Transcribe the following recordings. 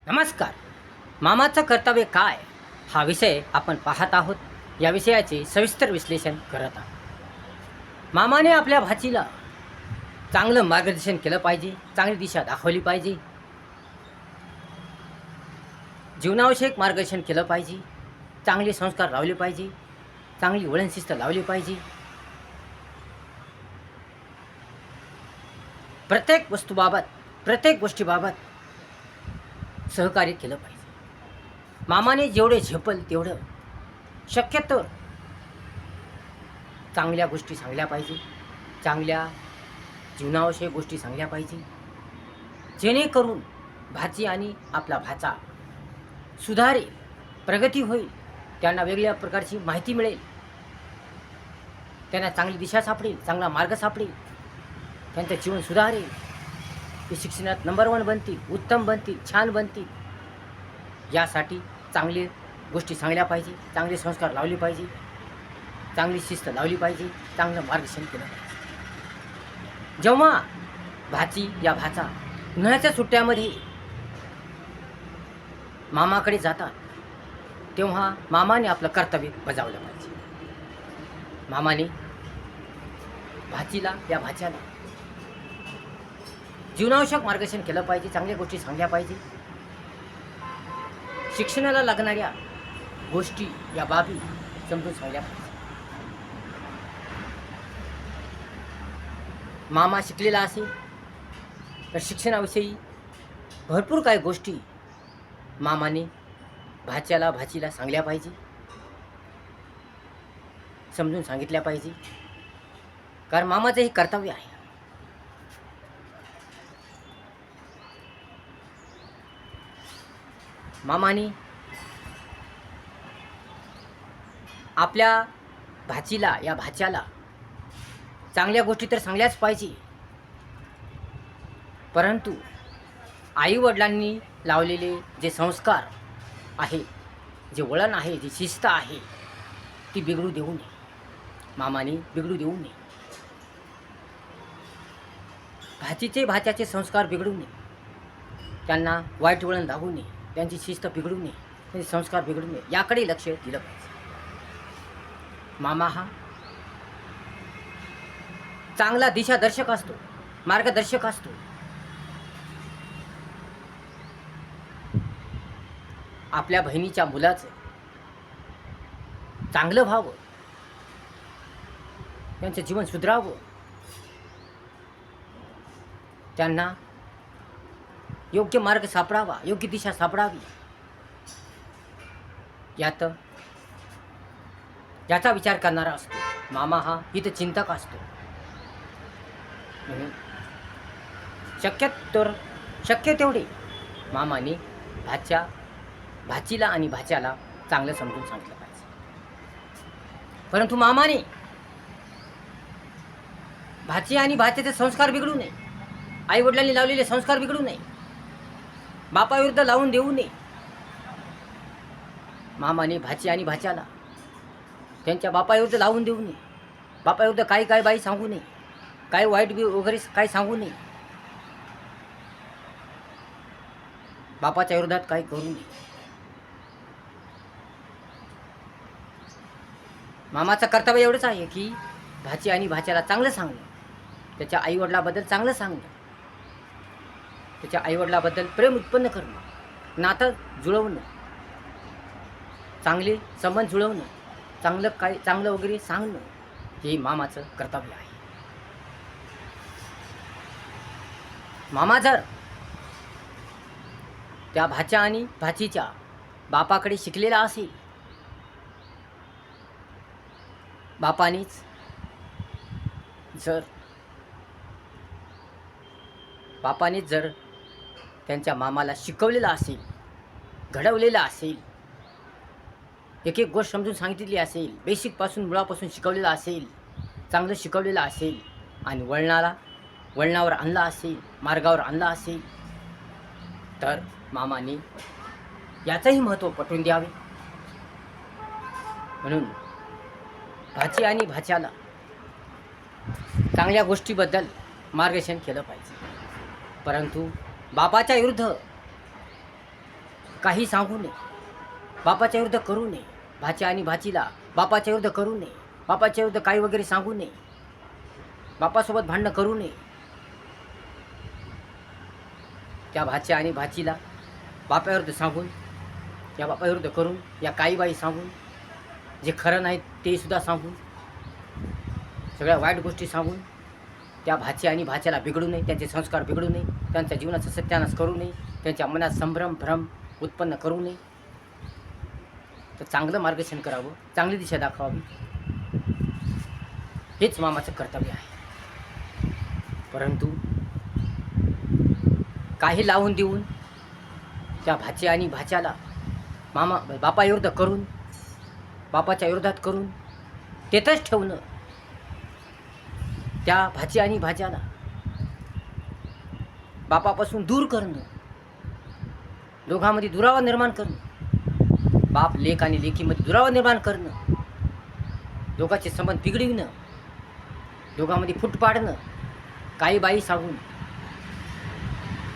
नमस्कार. मामाचं कर्तव्य काय हा विषय आपण पाहत आहोत. या विषयाचे सविस्तर विश्लेषण करत आहोत. मामाने आपल्या भाचीला चांगलं मार्गदर्शन केलं पाहिजे, चांगली दिशा दाखवली पाहिजे, जीवनाविषयक मार्गदर्शन केलं पाहिजे, चांगले संस्कार लावले पाहिजे, चांगली वळणशिस्त लावली पाहिजे. प्रत्येक वस्तूबाबत, प्रत्येक गोष्टीबाबत सहकार्य केलं पाहिजे. मामाने जेवढे झेपल तेवढं शक्यतो चांगल्या गोष्टी सांगल्या पाहिजे, चांगल्या जीवनाविषयक गोष्टी सांगल्या पाहिजे, जेणेकरून भाची आणि आपला भाचा सुधारेल, प्रगती होईल, त्यांना वेगळ्या प्रकारची माहिती मिळेल, त्यांना चांगली दिशा सापडेल, चांगला मार्ग सापडेल, त्यांचं जीवन सुधारेल, ते शिक्षणात नंबर 1 बनतील, उत्तम बनतील, छान बनतील. यासाठी चांगली गोष्टी सांगल्या पाहिजे, चांगले संस्कार लावले पाहिजे, चांगली शिस्त लावली पाहिजे, चांगलं मार्गदर्शन केलं पाहिजे. जेव्हा भाची या भाचा उन्हाळ्याच्या सुट्ट्यामध्ये मामाकडे जातात तेव्हा मामाने आपलं कर्तव्य बजावलं पाहिजे. मामाने भाचीला या भाच्याला जीवनावश्यक मार्गदर्शन केलं पाहिजे, चांगल्या गोष्टी सांगल्या पाहिजे, शिक्षणाला लागणाऱ्या गोष्टी या बाबी समजून सांगल्या पाहिजे. मामा शिकलेला असेल तर शिक्षणाविषयी भरपूर काही गोष्टी मामाने भाच्याला भाचीला सांगल्या पाहिजे, समजून सांगितल्या पाहिजे. कारण मामाचं हे कर्तव्य आहे. मामाने आपल्या भाचीला या भाच्याला चांगल्या गोष्टी तर सांगल्याच पाहिजे, परंतु आईवडिलांनी लावलेले जे संस्कार आहे, जे वळण आहे, जी शिस्त आहे, ती बिघडू देऊ नये. मामाने बिघडू देऊ नये. भाच्याचे संस्कार बिघडू नये, त्यांना वाईट वळण दाखवू नये, त्यांची शिस्त बिघडू नये, त्यांचे संस्कार बिघडू नये, याकडे लक्ष दिलं पाहिजे. मामा हा चांगला दिशादर्शक असतो, मार्गदर्शक असतो. आपल्या बहिणीच्या मुलाचं चांगलं व्हावं, त्यांचं जीवन सुधारावं, त्यांना योग्य मार्ग सापडावा, योग्य दिशा सापडावी, याचा विचार करणारा असतो. मामा हा हितचिंतक असतो. म्हणून शक्य तेवढे मामाने भाचीला आणि भाच्याला चांगलं समजून सांगितलं पाहिजे. परंतु मामाने भाची आणि भाच्याचे संस्कार बिघडू नये, आईवडिलांनी लावलेले संस्कार बिघडू नये, बापाविरुद्ध लावून देऊ नये. मामाने भाची आणि भाच्याला त्यांच्या बापाविरुद्ध लावून देऊ नये, बापाविरुद्ध काही बाई सांगू नये, काही वाईट वगैरे काही सांगू नये, बापाच्या विरोधात काही करू नये. मामाचं कर्तव्य एवढंच आहे की भाची आणि भाच्याला चांगलं सांगणं, त्याच्या आईवडिलाबद्दल चांगलं सांगणं, त्याच्या आईवडिलाबद्दल प्रेम उत्पन्न करणं, नातं जुळवणं, चांगले संबंध जुळवणं, चांगलं वगैरे सांगणं, हे मामाचं कर्तव्य आहे. मामा जर त्या भाच्या आणि भाचीच्या बापाकडे शिकलेला असेल, बापानेच जर त्यांच्या मामाला शिकवलेलं असेल, घडवलेलं असेल, एक एक गोष्ट समजून सांगितलेली असेल, बेसिकपासून मुळापासून शिकवलेलं असेल, चांगलं शिकवलेलं असेल आणि वळणावर आणला असेल, मार्गावर आणला असेल, तर मामाने याचंही महत्त्व पटवून द्यावे. म्हणून भाची आणि भाच्याला चांगल्या गोष्टीबद्दल मार्गदर्शन केलं पाहिजे. परंतु बापाच्या विरुद्ध काही सांगू नये, बापाच्या विरुद्ध करू नये, भाच्या आणि भाचीला बापाच्या विरुद्ध करू नये, बापाच्या विरुद्ध काही वगैरे सांगू नये, बापासोबत भांडणं करू नये. त्या भाच्या आणि भाचीला बापाविरुद्ध सांगून, या बापाविरुद्ध करून, या काही बाई सांगून, जे खरं नाही ते सुद्धा सांगून, सगळ्या वाईट गोष्टी सांगून त्या भाची आणि भाच्याला बिघडू नये, त्यांचे संस्कार बिघडू नये, त्यांच्या जीवनाचा सत्यानाश करू नये, त्यांच्या मनात संभ्रम भ्रम उत्पन्न करू नये. तर चांगलं मार्गदर्शन करावं, चांगली दिशा दाखवावी, हेच मामाचं कर्तव्य आहे. परंतु काही लावून देऊन त्या भाची आणि भाच्याला बापाविरुद्ध करून, बापाच्या विरोधात करून तेथंच ठेवणं, त्या भाची आणि भाच्याला बापापासून दूर करणं, दोघांमध्ये दुरावा निर्माण करणं, बाप लेक आणि लेकीमध्ये दुरावा निर्माण करणं, दोघांचे संबंध बिघडविणं, दोघांमध्ये फूट पाडणं, काही बाई सांगून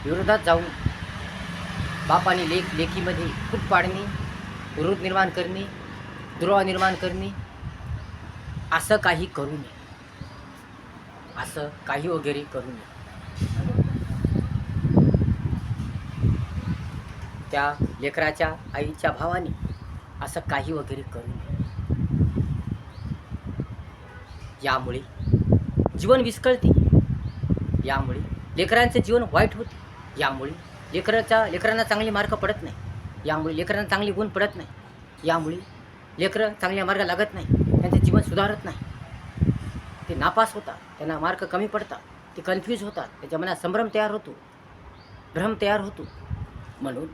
विरोधात जाऊन बाप आणि लेकीमध्ये फूट पाडणे, विरोध निर्माण करणे, दुरावा निर्माण करणे, असं काही करू नये, असं काही वगैरे करू नये. त्या लेकराच्या आईच्या भावाने असं काही वगैरे करू नये. यामुळे जीवन विस्कळते, यामुळे लेकरांचं जीवन वाईट होते, यामुळे लेकरांना चांगले मार्क पडत नाही, यामुळे लेकरांना चांगले गुण पडत नाही, यामुळे लेकरं चांगल्या मार्ग लागत नाही, त्यांचं जीवन सुधारत नाही, ते नापास होतात, त्यांना मार्क कमी पडतात, ते कन्फ्यूज होतात, त्याच्या मनात संभ्रम तयार होतो, भ्रम तयार होतो. म्हणून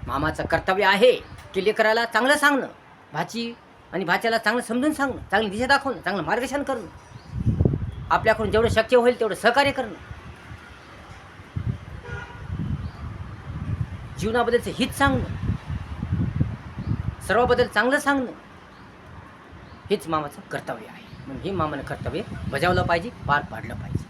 मामाचं कर्तव्य आहे की लेकराला चांगलं सांगणं, भाची आणि भाच्याला चांगलं समजून सांगणं, चांगली दिशा दाखवणं, चांगलं मार्गदर्शन करणं, आपल्याकडून जेवढं शक्य होईल तेवढं सहकार्य करणं, जीवनाबद्दलचं हित सांगणं, सर्वाबद्दल चांगलं सांगणं, हेच मामाचं कर्तव्य आहे. म्हणून हे मामानं कर्तव्य बजावलं पाहिजे, पार पाडलं पाहिजे.